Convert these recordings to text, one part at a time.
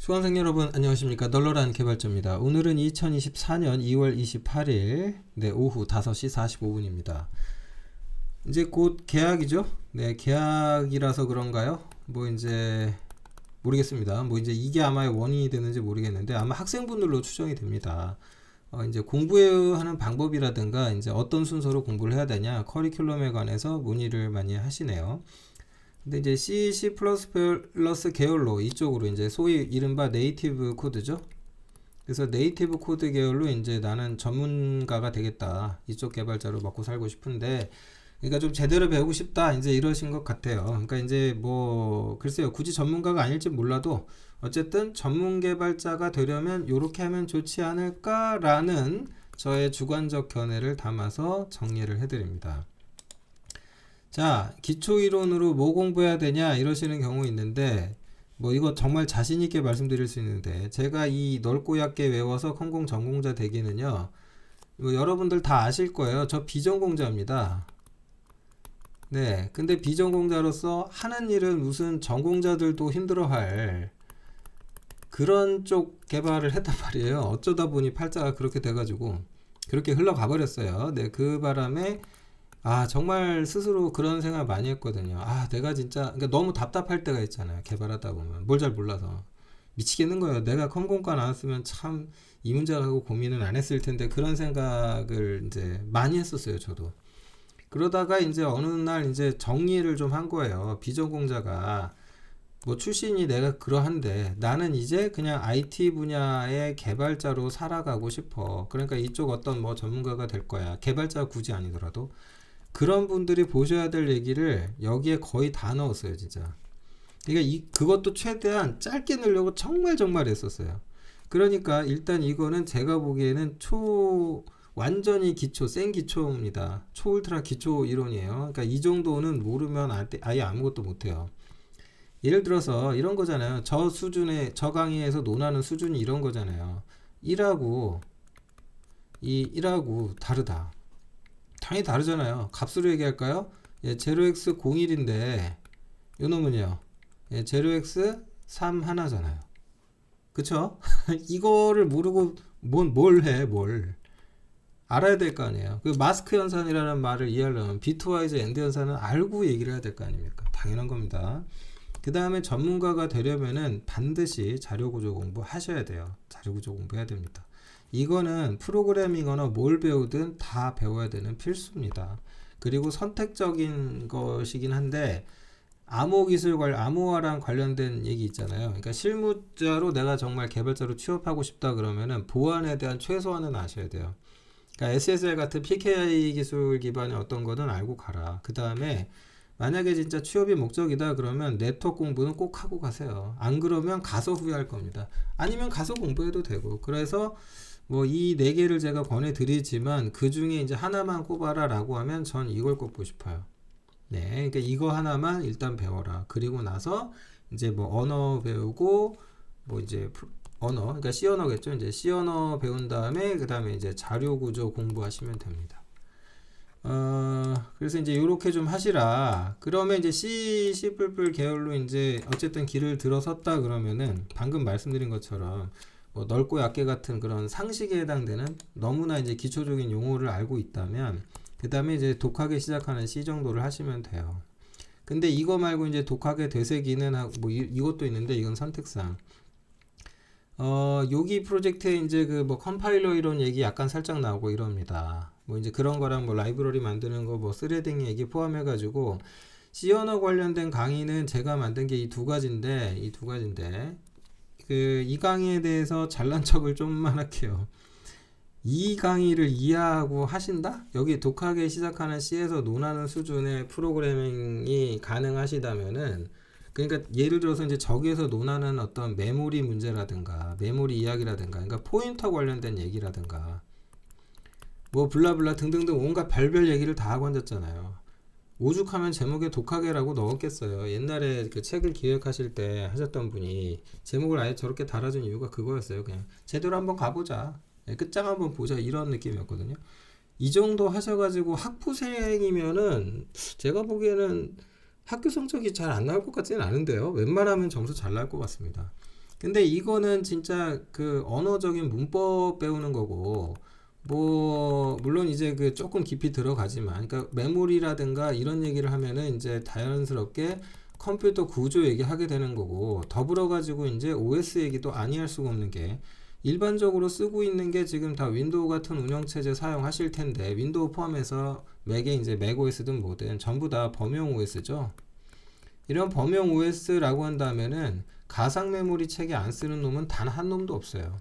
수강생 여러분 안녕하십니까. 널널한 개발자입니다. 오늘은 2024년 2월 28일 오후 5시 45분입니다. 이제 곧 개학이죠. 네, 개학이라서 그런가요? 뭐 이제 모르겠습니다. 뭐 이제 이게 아마 원인이 되는지 모르겠는데 아마 학생분들로 추정이 됩니다. 이제 공부하는 방법이라든가 이제 어떤 순서로 공부를 해야 되냐 커리큘럼에 관해서 문의를 많이 하시네요. 근데 이제 C++ 계열로 이쪽으로 이제 소위 이른바 네이티브 코드죠. 그래서 네이티브 코드 계열로 이제 나는 전문가가 되겠다. 이쪽 개발자로 먹고 살고 싶은데, 그러니까 좀 제대로 배우고 싶다. 이제 이러신 것 같아요. 그러니까 이제 뭐 글쎄요, 굳이 전문가가 아닐지 몰라도 어쨌든 전문 개발자가 되려면 이렇게 하면 좋지 않을까라는 저의 주관적 견해를 담아서 정리를 해드립니다. 자, 기초이론으로 뭐 공부해야 되냐 이러시는 경우 있는데, 뭐 이거 정말 자신있게 말씀드릴 수 있는데, 제가 이 넓고 얕게 외워서 컴공 전공자 되기는요, 뭐 여러분들 다 아실 거예요. 저 비전공자입니다. 네, 근데 비전공자로서 하는 일은 무슨 전공자들도 힘들어할 그런 쪽 개발을 했단 말이에요. 어쩌다 보니 팔자가 그렇게 돼가지고 그렇게 흘러가 버렸어요. 네, 그 바람에 정말 스스로 그런 생각 많이 했거든요. 내가 진짜, 그러니까 너무 답답할 때가 있잖아요. 개발하다 보면. 뭘 잘 몰라서. 미치겠는 거예요. 내가 컴공과 나왔으면 참 이 문제 가지고 고민은 안 했을 텐데, 그런 생각을 이제 많이 했었어요, 저도. 그러다가 이제 어느 날 이제 정리를 좀 한 거예요. 비전공자가 뭐 출신이 내가 그러한데 나는 이제 그냥 IT 분야의 개발자로 살아가고 싶어. 그러니까 이쪽 어떤 뭐 전문가가 될 거야. 개발자 굳이 아니더라도. 그런 분들이 보셔야 될 얘기를 여기에 거의 다 넣었어요, 진짜. 그러니까 그것도 최대한 짧게 넣으려고 정말 했었어요. 그러니까 일단 이거는 제가 보기에는 완전히 기초, 센 기초입니다. 초울트라 기초 이론이에요. 그러니까 이 정도는 모르면 아예 아무것도 못해요. 예를 들어서 이런 거잖아요. 저 강의에서 논하는 수준이 이런 거잖아요. 1하고 다르다. 당연히 다르잖아요. 값으로 얘기할까요? 0x01인데 요 놈은요. 0x 3 하나잖아요. 그쵸? 이거를 모르고 뭘 알아야 될 거 아니에요. 그 마스크 연산이라는 말을 이해하려면 비트와이즈 엔드 연산은 알고 얘기를 해야 될 거 아닙니까? 당연한 겁니다. 그 다음에 전문가가 되려면은 반드시 자료구조 공부 하셔야 돼요. 자료구조 공부해야 됩니다. 이거는 프로그래밍이거나 뭘 배우든 다 배워야 되는 필수입니다. 그리고 선택적인 것이긴 한데, 암호화랑 관련된 얘기 있잖아요. 그러니까 실무자로 내가 정말 개발자로 취업하고 싶다 그러면은 보안에 대한 최소한은 아셔야 돼요. 그러니까 SSL 같은 PKI 기술 기반의 어떤 거는 알고 가라. 그 다음에 만약에 진짜 취업이 목적이다 그러면 네트워크 공부는 꼭 하고 가세요. 안 그러면 가서 후회할 겁니다. 아니면 가서 공부해도 되고. 그래서 뭐 이 네 개를 제가 권해드리지만 그 중에 이제 하나만 꼽아라 라고 하면 전 이걸 꼽고 싶어요. 네, 그러니까 이거 하나만 일단 배워라. 그리고 나서 이제 뭐 언어 배우고 뭐 이제 그러니까 C 언어겠죠. 이제 C 언어 배운 다음에 그 다음에 이제 자료 구조 공부하시면 됩니다. 그래서 이제 요렇게 좀 하시라. 그러면 이제 C++ 계열로 이제 어쨌든 길을 들어섰다 그러면은 방금 말씀드린 것처럼 뭐 넓고 얕게 같은 그런 상식에 해당되는 너무나 이제 기초적인 용어를 알고 있다면 그 다음에 이제 독하게 시작하는 C 정도를 하시면 돼요. 근데 이거 말고 이제 독하게 되새기는 뭐 이것도 있는데 이건 선택상. 여기 프로젝트에 이제 그 뭐 컴파일러 이런 얘기 약간 살짝 나오고 이럽니다. 뭐 이제 그런 거랑 뭐 라이브러리 만드는 거 뭐 스레딩 얘기 포함해가지고 C 언어 관련된 강의는 제가 만든 게 이 두 가지인데 이 강의에 대해서 잘난 척을 좀만 할게요. 이 강의를 이해하고 하신다? 여기 독하게 시작하는 C에서 논하는 수준의 프로그래밍이 가능하시다면은, 그러니까 예를 들어서 이제 저기에서 논하는 어떤 메모리 문제라든가 메모리 이야기라든가 그러니까 포인터 관련된 얘기라든가 뭐 블라블라 등등등 온갖 별별 얘기를 다 하고 앉았잖아요. 오죽하면 제목에 독하게라고 넣었겠어요. 옛날에 그 책을 기획하실 때 하셨던 분이 제목을 아예 저렇게 달아준 이유가 그거였어요. 그냥 제대로 한번 가보자, 끝장 한번 보자, 이런 느낌이었거든요. 이 정도 하셔가지고 학부생이면은 제가 보기에는 학교 성적이 잘 안 나올 것 같지는 않은데요. 웬만하면 점수 잘 나올 것 같습니다. 근데 이거는 진짜 그 언어적인 문법 배우는 거고, 뭐 물론 이제 그 조금 깊이 들어가지만, 그러니까 메모리라든가 이런 얘기를 하면은 이제 자연스럽게 컴퓨터 구조 얘기하게 되는 거고, 더불어 가지고 이제 OS 얘기도 아니할 수가 없는 게, 일반적으로 쓰고 있는 게 지금 다 윈도우 같은 운영체제 사용하실 텐데, 윈도우 포함해서 맥에 이제 맥OS든 뭐든 전부 다 범용 OS죠. 이런 범용 OS라고 한다면은 가상 메모리 체계 안 쓰는 놈은 단 한 놈도 없어요.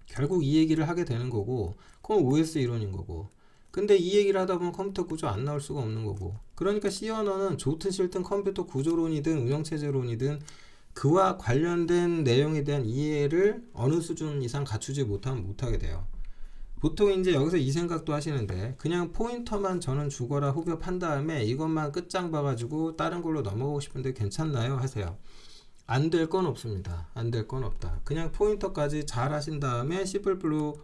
결국 이 얘기를 하게 되는 거고, 그건 OS 이론인 거고. 근데 이 얘기를 하다 보면 컴퓨터 구조 안 나올 수가 없는 거고. 그러니까 C 언어는 좋든 싫든 컴퓨터 구조론이든 운영체제론이든 그와 관련된 내용에 대한 이해를 어느 수준 이상 갖추지 못하면 못하게 돼요. 보통 이제 여기서 이 생각도 하시는데, 그냥 포인터만 저는 주거라 후벼판 다음에 이것만 끝장 봐가지고 다른 걸로 넘어가고 싶은데 괜찮나요? 하세요. 안 될 건 없습니다. 안 될 건 없다. 그냥 포인터까지 잘 하신 다음에 C++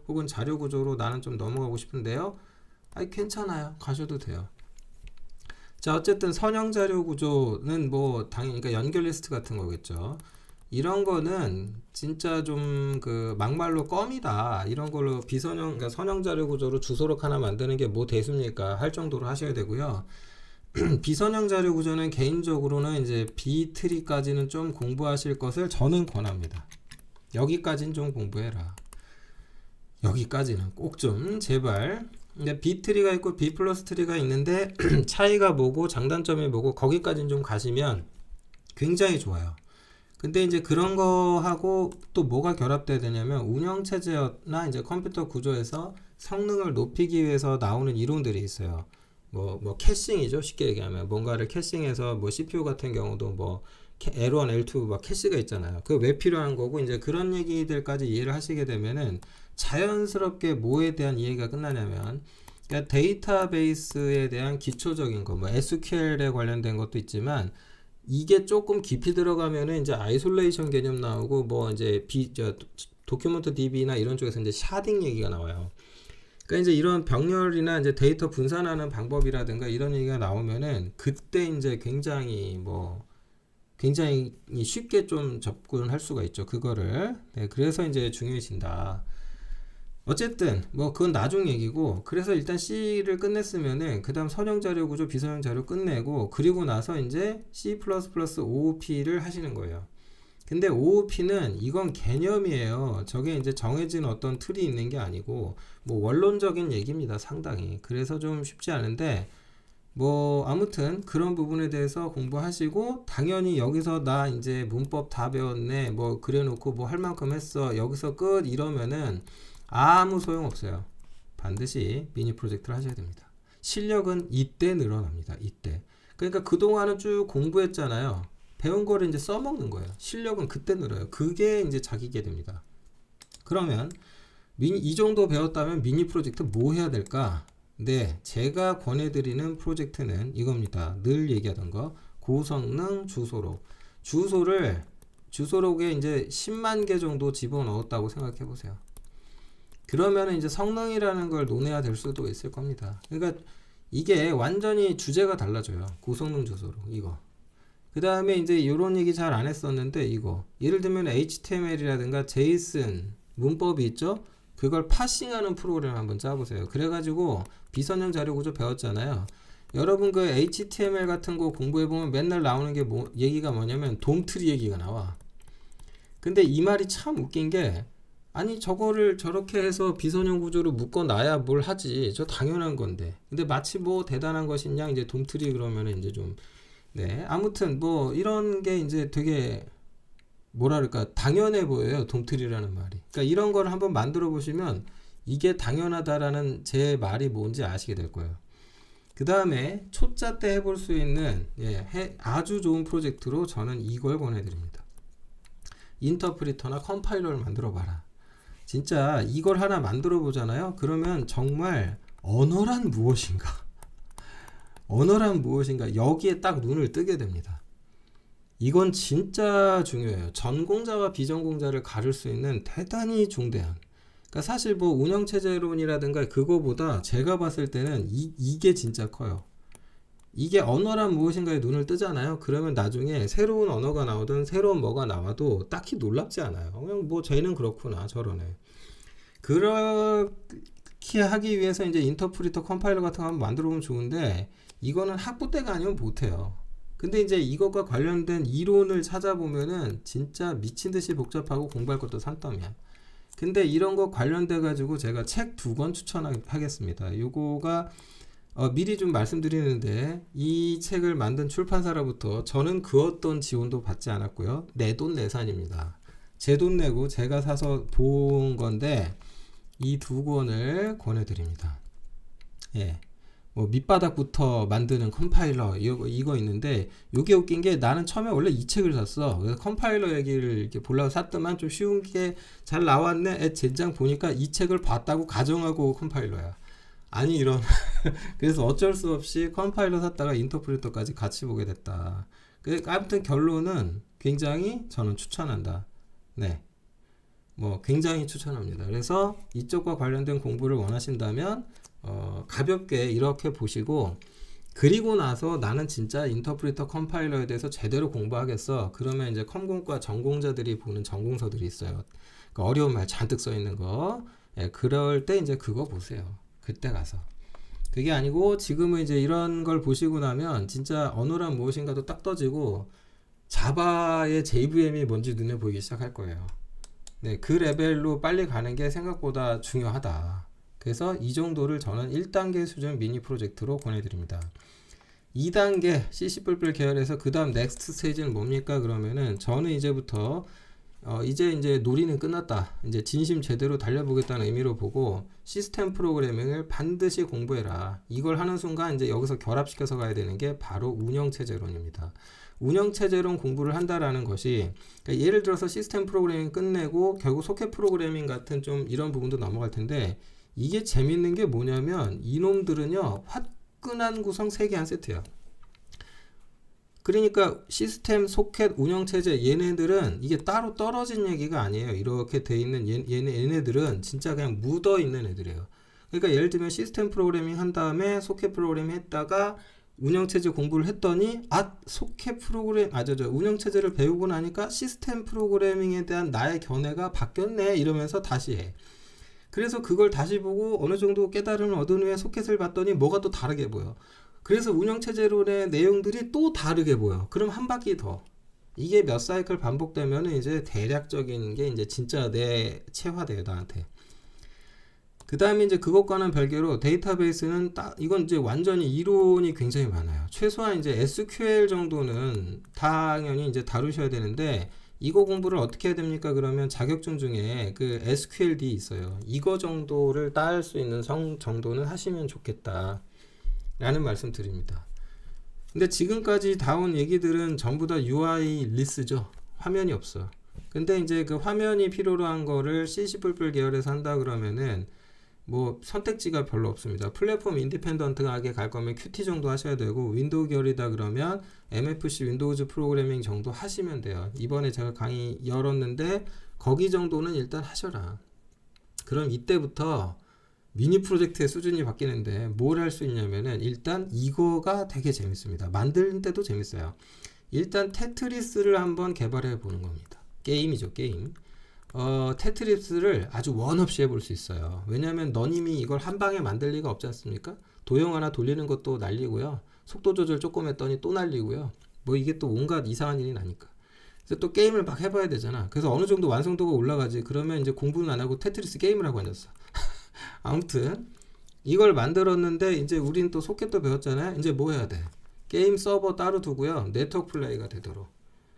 혹은 자료 구조로 나는 좀 넘어가고 싶은데요. 아니 괜찮아요. 가셔도 돼요. 자, 어쨌든 선형 자료 구조는 뭐 당연히 그러니까 연결 리스트 같은 거겠죠. 이런 거는 진짜 좀 그 막말로 껌이다. 이런 걸로 비선형, 그러니까 선형 자료 구조로 주소록 하나 만드는 게 뭐 대수입니까? 할 정도로 하셔야 되고요. 비선형 자료 구조는 개인적으로는 이제 B트리까지는 좀 공부하실 것을 저는 권합니다. 여기까지는 좀 공부해라. 여기까지는 꼭 좀 제발. 근데 B트리가 있고 B 플러스 트리가 있는데 차이가 뭐고 장단점이 뭐고 거기까지는 좀 가시면 굉장히 좋아요. 근데 이제 그런 거하고 또 뭐가 결합돼야 되냐면 운영체제나 이제 컴퓨터 구조에서 성능을 높이기 위해서 나오는 이론들이 있어요. 뭐 캐싱이죠. 쉽게 얘기하면 뭔가를 캐싱해서 뭐 CPU 같은 경우도 뭐 L1, L2 막 캐시가 있잖아요. 그게 왜 필요한 거고 이제 그런 얘기들까지 이해를 하시게 되면은 자연스럽게 뭐에 대한 이해가 끝나냐면, 그러니까 데이터베이스에 대한 기초적인 거, 뭐 SQL에 관련된 것도 있지만 이게 조금 깊이 들어가면은 이제 아이솔레이션 개념 나오고 뭐 이제 도큐먼트 DB나 이런 쪽에서 이제 샤딩 얘기가 나와요. 그러니까 이제 이런 병렬이나 이제 데이터 분산하는 방법이라든가 이런 얘기가 나오면은 그때 이제 굉장히 쉽게 좀 접근할 수가 있죠. 그거를. 네, 그래서 이제 중요해진다. 어쨌든 뭐 그건 나중 얘기고, 그래서 일단 C를 끝냈으면은 그 다음 선형 자료 구조, 비선형 자료 끝내고, 그리고 나서 이제 C++ OOP를 하시는 거예요. 근데 OOP는 이건 개념이에요. 저게 이제 정해진 어떤 틀이 있는 게 아니고 뭐 원론적인 얘기입니다. 상당히. 그래서 좀 쉽지 않은데 뭐 아무튼 그런 부분에 대해서 공부하시고, 당연히 여기서 나 이제 문법 다 배웠네 뭐 그래놓고 뭐 할 만큼 했어 여기서 끝 이러면은 아무 소용없어요. 반드시 미니 프로젝트를 하셔야 됩니다. 실력은 이때 늘어납니다. 이때. 그러니까 그동안은 쭉 공부했잖아요. 배운 거를 이제 써먹는 거예요. 실력은 그때 늘어요. 그게 이제 자기게 됩니다. 그러면 이 정도 배웠다면 미니 프로젝트 뭐 해야 될까? 네, 제가 권해드리는 프로젝트는 이겁니다. 늘 얘기하던 거, 고성능 주소록. 주소록에 이제 10만 개 정도 집어넣었다고 생각해 보세요. 그러면 이제 성능이라는 걸 논해야 될 수도 있을 겁니다. 그러니까 이게 완전히 주제가 달라져요. 고성능 주소록 이거. 그 다음에 이제 이런 얘기 잘 안 했었는데 이거. 예를 들면 HTML이라든가 JSON 문법이 있죠. 그걸 파싱하는 프로그램 한번 짜보세요. 그래가지고 비선형 자료 구조 배웠잖아요. 여러분 그 HTML 같은 거 공부해보면 맨날 나오는 게 얘기가 뭐냐면 돔트리 얘기가 나와. 근데 이 말이 참 웃긴 게, 아니 저거를 저렇게 해서 비선형 구조로 묶어놔야 뭘 하지. 저 당연한 건데. 근데 마치 뭐 대단한 것이냐 이제 돔트리 그러면은 이제 좀, 네, 아무튼 뭐 이런 게 이제 되게 뭐랄까 당연해 보여요. 돔트리라는 말이. 그러니까 이런 걸 한번 만들어 보시면 이게 당연하다라는 제 말이 뭔지 아시게 될 거예요. 그 다음에 초짜 때 해볼 수 있는 아주 좋은 프로젝트로 저는 이걸 권해드립니다. 인터프리터나 컴파일러를 만들어 봐라. 진짜 이걸 하나 만들어 보잖아요. 그러면 정말 언어란 무엇인가? 언어란 무엇인가? 여기에 딱 눈을 뜨게 됩니다. 이건 진짜 중요해요. 전공자와 비전공자를 가를 수 있는 대단히 중대한. 그러니까 사실 뭐 운영체제론이라든가 그거보다 제가 봤을 때는 이게 진짜 커요. 이게 언어란 무엇인가에 눈을 뜨잖아요. 그러면 나중에 새로운 언어가 나오든 새로운 뭐가 나와도 딱히 놀랍지 않아요. 그냥 뭐 쟤는 그렇구나 저러네. 그렇게 하기 위해서 이제 인터프리터 컴파일러 같은 거 한번 만들어 보면 좋은데 이거는 학부 때가 아니면 못해요. 근데 이제 이것과 관련된 이론을 찾아보면은 진짜 미친 듯이 복잡하고 공부할 것도 산더미야. 근데 이런 거 관련돼 가지고 제가 책 2권 추천하겠습니다. 요거가 미리 좀 말씀드리는데 이 책을 만든 출판사로부터 저는 그 어떤 지원도 받지 않았고요. 내돈내산입니다. 제 돈 내고 제가 사서 본 건데 이 2권을 권해드립니다. 예. 뭐 밑바닥부터 만드는 컴파일러 이거 있는데 요게 웃긴 게 나는 처음에 원래 이 책을 샀어. 그래서 컴파일러 얘기를 이렇게 보려고 샀더만 좀 쉬운 게 잘 나왔네. 젠장 보니까 이 책을 봤다고 가정하고 컴파일러야. 아니 이런 그래서 어쩔 수 없이 컴파일러 샀다가 인터프리터까지 같이 보게 됐다. 아무튼 결론은 굉장히 저는 추천한다. 네. 뭐 굉장히 추천합니다. 그래서 이쪽과 관련된 공부를 원하신다면 가볍게 이렇게 보시고 그리고 나서 나는 진짜 인터프리터 컴파일러에 대해서 제대로 공부하겠어. 그러면 이제 컴공과 전공자들이 보는 전공서들이 있어요. 그러니까 어려운 말 잔뜩 써 있는 거. 예, 그럴 때 이제 그거 보세요. 그때 가서. 그게 아니고 지금은 이제 이런 걸 보시고 나면 진짜 언어란 무엇인가도 딱 떠지고 자바의 JVM이 뭔지 눈에 보이기 시작할 거예요. 네, 그 레벨로 빨리 가는 게 생각보다 중요하다. 그래서 이 정도를 저는 1단계 수준 미니 프로젝트로 권해드립니다. 2단계 CC++ 계열에서 그 다음 넥스트 스테이지는 뭡니까? 그러면은 저는 이제부터 이제 놀이는 끝났다. 이제 진심 제대로 달려보겠다는 의미로 보고 시스템 프로그래밍을 반드시 공부해라. 이걸 하는 순간 이제 여기서 결합시켜서 가야 되는 게 바로 운영체제론입니다. 운영체제론 공부를 한다라는 것이 그러니까 예를 들어서 시스템 프로그래밍 끝내고 결국 소켓 프로그래밍 같은 좀 이런 부분도 넘어갈 텐데 이게 재밌는 게 뭐냐면 이놈들은요 화끈한 구성 3개 한 세트야. 그러니까 시스템, 소켓, 운영체제 얘네들은 이게 따로 떨어진 얘기가 아니에요. 이렇게 돼 있는 얘네들은 진짜 그냥 묻어 있는 애들이에요. 그러니까 예를 들면 시스템 프로그래밍 한 다음에 소켓 프로그래밍 했다가 운영체제 공부를 했더니 소켓 프로그램 운영체제를 배우고 나니까 시스템 프로그래밍에 대한 나의 견해가 바뀌었네 이러면서 다시 해. 그래서 그걸 다시 보고 어느 정도 깨달음을 얻은 후에 소켓을 봤더니 뭐가 또 다르게 보여. 그래서 운영체제론의 내용들이 또 다르게 보여. 그럼 한 바퀴 더. 이게 몇 사이클 반복되면 이제 대략적인 게 이제 진짜 내 체화돼요, 나한테. 그 다음에 이제 그것과는 별개로 데이터베이스는 이건 이제 완전히 이론이 굉장히 많아요. 최소한 이제 SQL 정도는 당연히 이제 다루셔야 되는데 이거 공부를 어떻게 해야 됩니까? 그러면 자격증 중에 그 SQLD 있어요. 이거 정도를 따을 수 있는 정도는 하시면 좋겠다. 라는 말씀 드립니다. 근데 지금까지 다운 얘기들은 전부 다 UI 리스죠. 화면이 없어. 근데 이제 그 화면이 필요로 한 거를 CC++ 계열에서 한다 그러면은 뭐 선택지가 별로 없습니다. 플랫폼 인디펜던트하게 갈 거면 Qt 정도 하셔야 되고 윈도우 계열이다 그러면 MFC 윈도우즈 프로그래밍 정도 하시면 돼요. 이번에 제가 강의 열었는데 거기 정도는 일단 하셔라. 그럼 이때부터 미니 프로젝트의 수준이 바뀌는데 뭘 할 수 있냐면은 일단 이거가 되게 재밌습니다. 만드는 때도 재밌어요. 일단 테트리스를 한번 개발해 보는 겁니다. 게임이죠, 게임. 테트리스를 아주 원 없이 해볼 수 있어요. 왜냐하면 너님이 이걸 한 방에 만들 리가 없지 않습니까? 도형 하나 돌리는 것도 난리고요. 속도 조절 조금 했더니 또 난리고요. 뭐 이게 또 온갖 이상한 일이 나니까. 그래서 또 게임을 막 해봐야 되잖아. 그래서 어느 정도 완성도가 올라가지. 그러면 이제 공부는 안 하고 테트리스 게임을 하고 앉았어. 아무튼 이걸 만들었는데 이제 우린 또 소켓도 배웠잖아요. 이제 뭐 해야 돼? 게임 서버 따로 두고요. 네트워크 플레이가 되도록.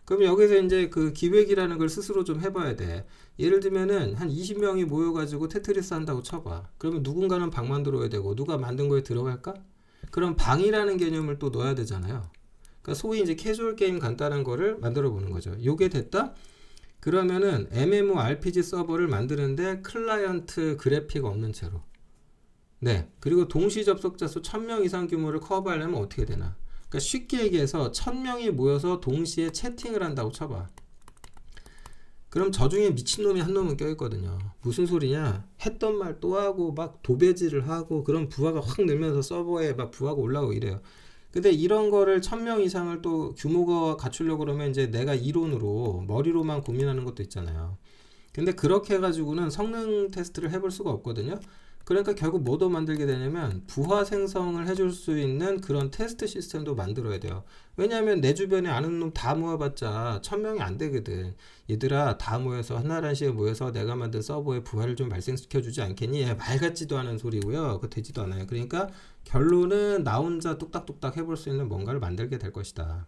그럼 여기서 이제 그 기획이라는 걸 스스로 좀 해봐야 돼. 예를 들면은 한 20명이 모여가지고 테트리스 한다고 쳐봐. 그러면 누군가는 방 만들어야 되고 누가 만든 거에 들어갈까? 그럼 방이라는 개념을 또 넣어야 되잖아요. 그러니까 소위 이제 캐주얼 게임 간단한 거를 만들어 보는 거죠. 요게 됐다? 그러면은 MMORPG 서버를 만드는데 클라이언트 그래픽 없는 채로. 네. 그리고 동시 접속자 수 1000명 이상 규모를 커버하려면 어떻게 되나? 그러니까 쉽게 얘기해서 1000명이 모여서 동시에 채팅을 한다고 쳐봐. 그럼 저 중에 미친놈이 한 놈은 껴있거든요. 무슨 소리냐? 했던 말 또 하고 막 도배질을 하고 그런 부하가 확 늘면서 서버에 막 부하가 올라오고 이래요. 근데 이런 거를 1000명 이상을 또 규모가 갖추려고 그러면 이제 내가 이론으로 머리로만 고민하는 것도 있잖아요. 근데 그렇게 해가지고는 성능 테스트를 해볼 수가 없거든요. 그러니까 결국 뭐도 만들게 되냐면 부하 생성을 해줄 수 있는 그런 테스트 시스템도 만들어야 돼요. 왜냐하면 내 주변에 아는 놈 다 모아봤자 1000명이 안 되거든. 얘들아 다 모여서 한나라시에 모여서 내가 만든 서버에 부하를 좀 발생시켜주지 않겠니? 말 같지도 않은 소리고요. 그거 되지도 않아요. 그러니까 결론은 나 혼자 뚝딱뚝딱 해볼 수 있는 뭔가를 만들게 될 것이다.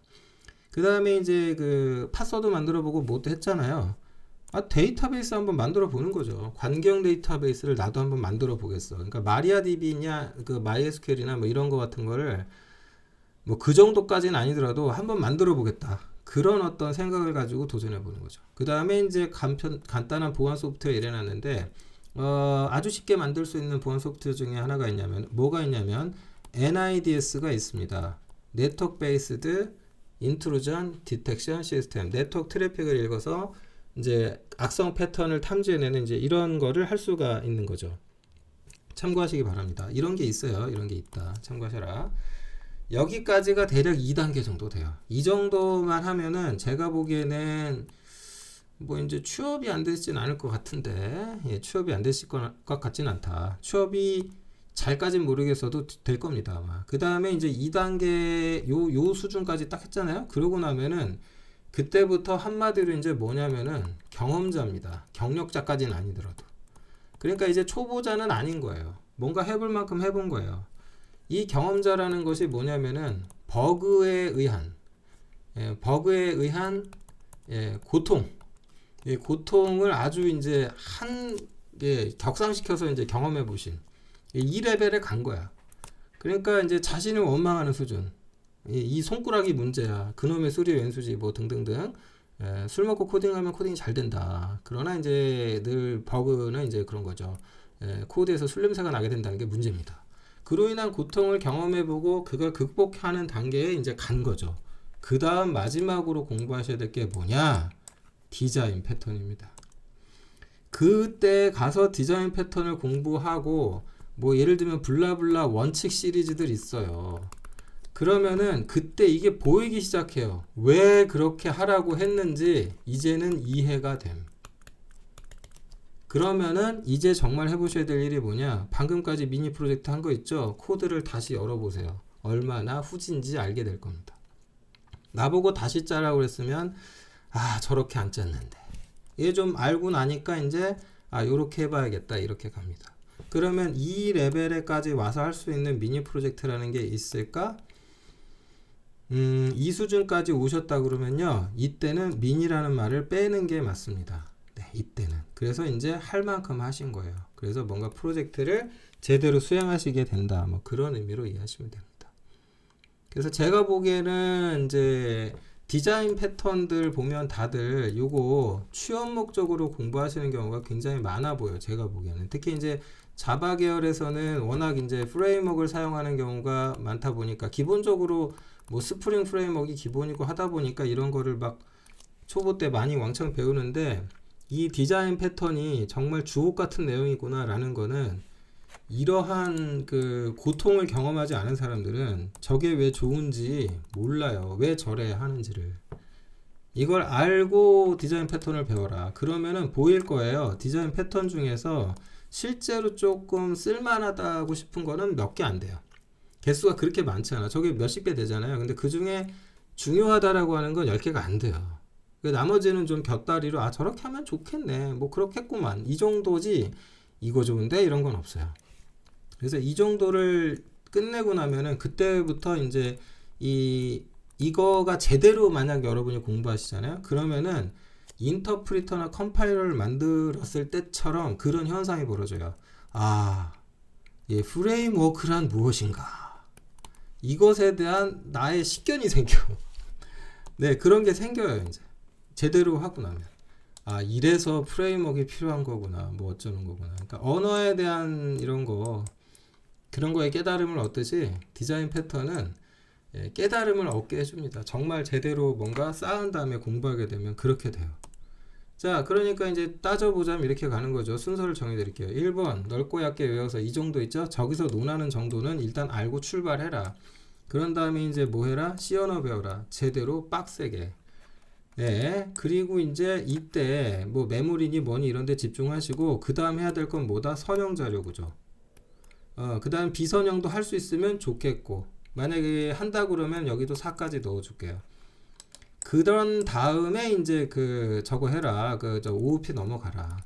그 다음에 이제 그 파서도 만들어보고 뭐도 했잖아요. 데이터베이스 한번 만들어 보는 거죠. 관계형 데이터베이스를 나도 한번 만들어 보겠어. 그러니까 마리아DB냐 그 MySQL이나 뭐 이런 거 같은 거를 뭐 그 정도까지는 아니더라도 한번 만들어 보겠다. 그런 어떤 생각을 가지고 도전해 보는 거죠. 그 다음에 이제 간단한 보안 소프트웨어 이래놨는데 아주 쉽게 만들 수 있는 보안 소프트웨어 중에 하나가 있냐면 뭐가 있냐면 NIDS가 있습니다. 네트워크 베이스드 인트루전 디텍션 시스템. 네트워크 트래픽을 읽어서 이제 악성 패턴을 탐지해내는 이제 이런 거를 할 수가 있는 거죠. 참고하시기 바랍니다. 이런 게 있어요. 이런 게 있다. 참고하셔라. 여기까지가 대략 2단계 정도 돼요. 이 정도만 하면은 제가 보기에는 뭐 이제 취업이 안 되지는 않을 것 같은데, 취업이 안 되실 것 같지는 않다. 취업이 잘까진 모르겠어도 될 겁니다 아마. 그 다음에 이제 2단계 요 수준까지 딱 했잖아요. 그러고 나면은 그때부터 한마디로 이제 뭐냐면은 경험자입니다. 경력자까지는 아니더라도. 그러니까 이제 초보자는 아닌 거예요. 뭔가 해볼 만큼 해본 거예요. 이 경험자라는 것이 뭐냐면은 버그에 의한 고통, 고통을 아주 이제 격상시켜서 이제 경험해 보신 이 레벨에 간 거야. 그러니까 이제 자신을 원망하는 수준. 이 손가락이 문제야. 그놈의 술이 왼수지 뭐 등등등. 술 먹고 코딩하면 코딩이 잘 된다. 그러나 이제 늘 버그는 이제 그런 거죠. 코드에서 술 냄새가 나게 된다는 게 문제입니다. 그로 인한 고통을 경험해보고 그걸 극복하는 단계에 이제 간 거죠. 그 다음 마지막으로 공부하셔야 될 게 뭐냐? 디자인 패턴입니다. 그때 가서 디자인 패턴을 공부하고 뭐 예를 들면 블라블라 원칙 시리즈들 있어요. 그러면은 그때 이게 보이기 시작해요. 왜 그렇게 하라고 했는지 이제는 이해가 됨. 그러면은 이제 정말 해보셔야 될 일이 뭐냐? 방금까지 미니 프로젝트 한 거 있죠? 코드를 다시 열어보세요. 얼마나 후진지 알게 될 겁니다. 나보고 다시 짜라고 그랬으면 저렇게 안 짰는데 얘 좀 알고 나니까 이제 요렇게 해봐야겠다 이렇게 갑니다. 그러면 이 레벨에까지 와서 할 수 있는 미니 프로젝트라는 게 있을까? 이 수준까지 오셨다 그러면요, 이때는 미니라는 말을 빼는 게 맞습니다. 네, 이때는. 그래서 이제 할 만큼 하신 거예요. 그래서 뭔가 프로젝트를 제대로 수행하시게 된다. 뭐 그런 의미로 이해하시면 됩니다. 그래서 제가 보기에는 이제 디자인 패턴들 보면 다들 요거 취업 목적으로 공부하시는 경우가 굉장히 많아 보여요. 제가 보기에는. 특히 이제 자바 계열에서는 워낙 이제 프레임워크를 사용하는 경우가 많다 보니까 기본적으로 뭐 스프링 프레임워크가 기본이고 하다 보니까 이런 거를 막 초보 때 많이 왕창 배우는데 이 디자인 패턴이 정말 주옥 같은 내용이구나 라는 거는 이러한 그 고통을 경험하지 않은 사람들은 저게 왜 좋은지 몰라요. 왜 저래 하는지를. 이걸 알고 디자인 패턴을 배워라. 그러면은 보일 거예요. 디자인 패턴 중에서 실제로 조금 쓸만하다고 싶은 거는 몇 개 안 돼요. 개수가 그렇게 많지 않아. 저게 몇십 개 되잖아요. 근데 그 중에 중요하다라고 하는 건 10개가 안 돼요. 나머지는 좀 곁다리로 저렇게 하면 좋겠네. 뭐 그렇겠구만. 이 정도지 이거 좋은데 이런 건 없어요. 그래서 이 정도를 끝내고 나면은 그때부터 이제 이거가 제대로 만약 여러분이 공부하시잖아요. 그러면은 인터프리터나 컴파일러를 만들었을 때처럼 그런 현상이 벌어져요. 프레임워크란 무엇인가? 이것에 대한 나의 식견이 생겨. 네, 그런 게 생겨요, 이제. 제대로 하고 나면. 이래서 프레임워크가 필요한 거구나. 뭐 어쩌는 거구나. 그러니까 언어에 대한 이런 거, 그런 거에 깨달음을 얻듯이 디자인 패턴은 깨달음을 얻게 해줍니다. 정말 제대로 뭔가 쌓은 다음에 공부하게 되면 그렇게 돼요. 자, 그러니까 이제 따져보자면 이렇게 가는 거죠. 순서를 정해드릴게요. 1번 넓고 얇게 외워서 이 정도 있죠. 저기서 논하는 정도는 일단 알고 출발해라. 그런 다음에 이제 뭐 해라? C 언어 배워라. 제대로 빡세게. 예, 그리고 이제 이때 뭐 메모리니 뭐니 이런 데 집중하시고, 그 다음 해야 될 건 뭐다? 선형 자료 구조. 그 다음 비선형도 할 수 있으면 좋겠고, 만약에 한다 그러면 여기도 4까지 넣어 줄게요. 그런 다음에 이제 그 저거 해라. 저 OOP 넘어가라.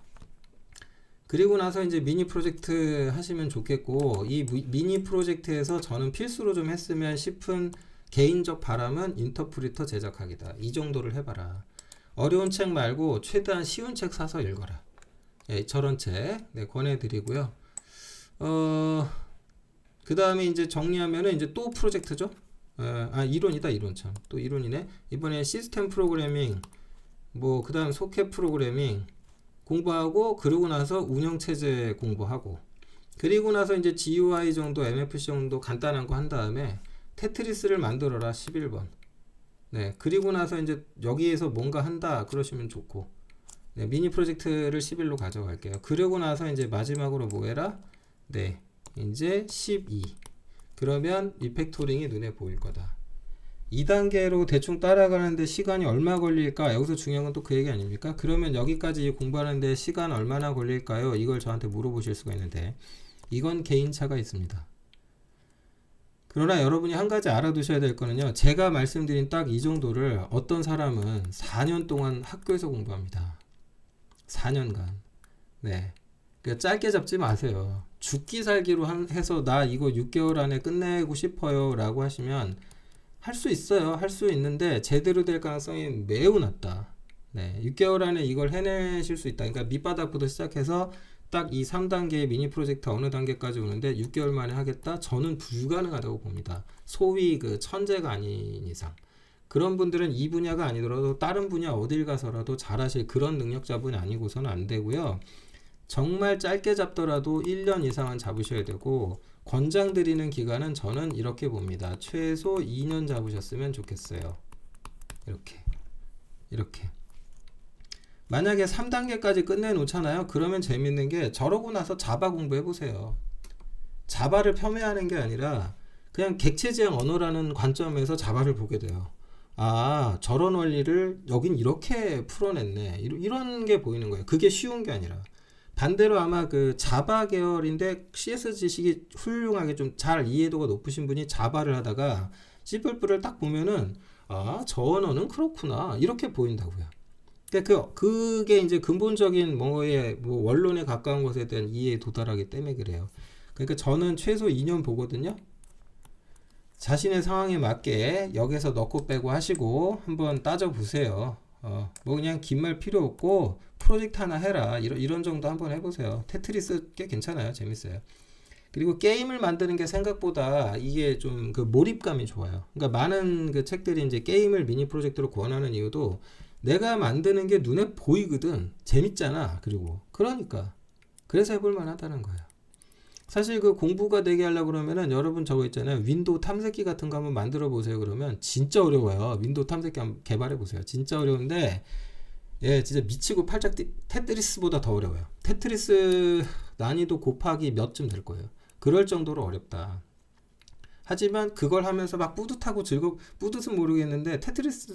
그리고 나서 이제 미니 프로젝트 하시면 좋겠고, 이 미니 프로젝트에서 저는 필수로 좀 했으면 싶은 개인적 바람은 인터프리터 제작하기다. 이 정도를 해봐라. 어려운 책 말고 최대한 쉬운 책 사서 읽어라. 예, 저런 책 네, 권해드리고요. 그 다음에 이제 정리하면은 이제 또 프로젝트죠. 이론이다. 이론 참. 또 이론이네. 이번에 시스템 프로그래밍, 뭐 그 다음 소켓 프로그래밍 공부하고, 그러고 나서 운영체제 공부하고, 그리고 나서 이제 GUI 정도, MFC 정도 간단한 거 한 다음에 테트리스를 만들어라. 11번. 네. 그리고 나서 이제 여기에서 뭔가 한다 그러시면 좋고, 네, 미니 프로젝트를 11로 가져갈게요. 그러고 나서 이제 마지막으로 뭐 해라? 네. 이제 12. 그러면 리팩토링이 눈에 보일 거다. 2단계로 대충 따라가는데 시간이 얼마 걸릴까? 여기서 중요한 건 또 그 얘기 아닙니까? 그러면 여기까지 공부하는데 시간 얼마나 걸릴까요? 이걸 저한테 물어보실 수가 있는데, 이건 개인차가 있습니다. 그러나 여러분이 한 가지 알아두셔야 될 거는요, 제가 말씀드린 딱 이 정도를 어떤 사람은 4년 동안 학교에서 공부합니다. 4년간. 네. 그러니까 짧게 잡지 마세요. 죽기 살기로 해서 나 이거 6개월 안에 끝내고 싶어요 라고 하시면 할 수 있어요. 할 수 있는데 제대로 될 가능성이 매우 낮다. 네, 6개월 안에 이걸 해내실 수 있다. 그러니까 밑바닥부터 시작해서 딱 이 3단계의 미니 프로젝트 어느 단계까지 오는데 6개월 만에 하겠다? 저는 불가능하다고 봅니다. 소위 그 천재가 아닌 이상. 그런 분들은 이 분야가 아니더라도 다른 분야 어딜 가서라도 잘하실 그런 능력자분이 아니고서는 안 되고요. 정말 짧게 잡더라도 1년 이상은 잡으셔야 되고, 권장드리는 기간은 저는 이렇게 봅니다. 최소 2년 잡으셨으면 좋겠어요. 이렇게 만약에 3단계까지 끝내 놓잖아요. 그러면 재밌는 게, 저러고 나서 자바 공부해 보세요. 자바를 폄훼하는 게 아니라 그냥 객체지향 언어라는 관점에서 자바를 보게 돼요. 아, 저런 원리를 여긴 이렇게 풀어냈네. 이런 게 보이는 거예요. 그게 쉬운 게 아니라. 반대로 아마 그 자바 계열인데 CS 지식이 훌륭하게 좀 잘 이해도가 높으신 분이 자바를 하다가 C++를 딱 보면은, 아, 저 언어는 그렇구나. 이렇게 보인다고요. 그러니까 그게 이제 근본적인 뭐 원론에 가까운 것에 대한 이해에 도달하기 때문에 그래요. 그러니까 저는 최소 2년 보거든요. 자신의 상황에 맞게 여기서 넣고 빼고 하시고 한번 따져보세요. 뭐 그냥 긴 말 필요 없고 프로젝트 하나 해라. 이런 정도 한번 해보세요. 테트리스 꽤 괜찮아요. 재밌어요. 그리고 게임을 만드는 게 생각보다 이게 좀 그 몰입감이 좋아요. 그러니까 많은 그 책들이 이제 게임을 미니 프로젝트로 권하는 이유도 내가 만드는 게 눈에 보이거든. 재밌잖아. 그러니까 그래서 해볼 만하다는 거예요. 사실 그 공부가 되게 하려고 그러면은 여러분 저거 있잖아요. 윈도우 탐색기 같은 거 한번 만들어 보세요. 그러면 진짜 어려워요. 윈도우 탐색기 한번 개발해 보세요. 진짜 어려운데, 예, 진짜 미치고 팔짝 테트리스보다 더 어려워요. 테트리스 난이도 곱하기 몇쯤 될 거예요. 그럴 정도로 어렵다. 하지만 그걸 하면서 막 뿌듯하고 뿌듯은 모르겠는데 테트리스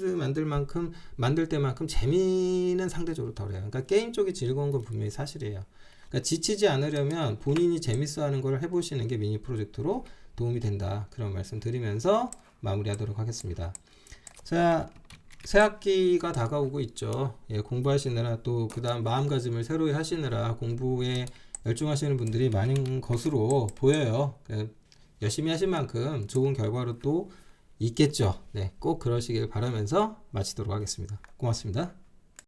만들 때만큼 재미는 상대적으로 덜해요. 그러니까 게임 쪽이 즐거운 건 분명히 사실이에요. 그러니까 지치지 않으려면 본인이 재밌어하는 걸 해보시는 게 미니 프로젝트로 도움이 된다. 그런 말씀 드리면서 마무리하도록 하겠습니다. 자, 새학기가 다가오고 있죠. 예, 공부하시느라 또 그 다음 마음가짐을 새로이 하시느라 공부에 열중하시는 분들이 많은 것으로 보여요. 열심히 하신 만큼 좋은 결과로 또 있겠죠. 네, 꼭 그러시길 바라면서 마치도록 하겠습니다. 고맙습니다.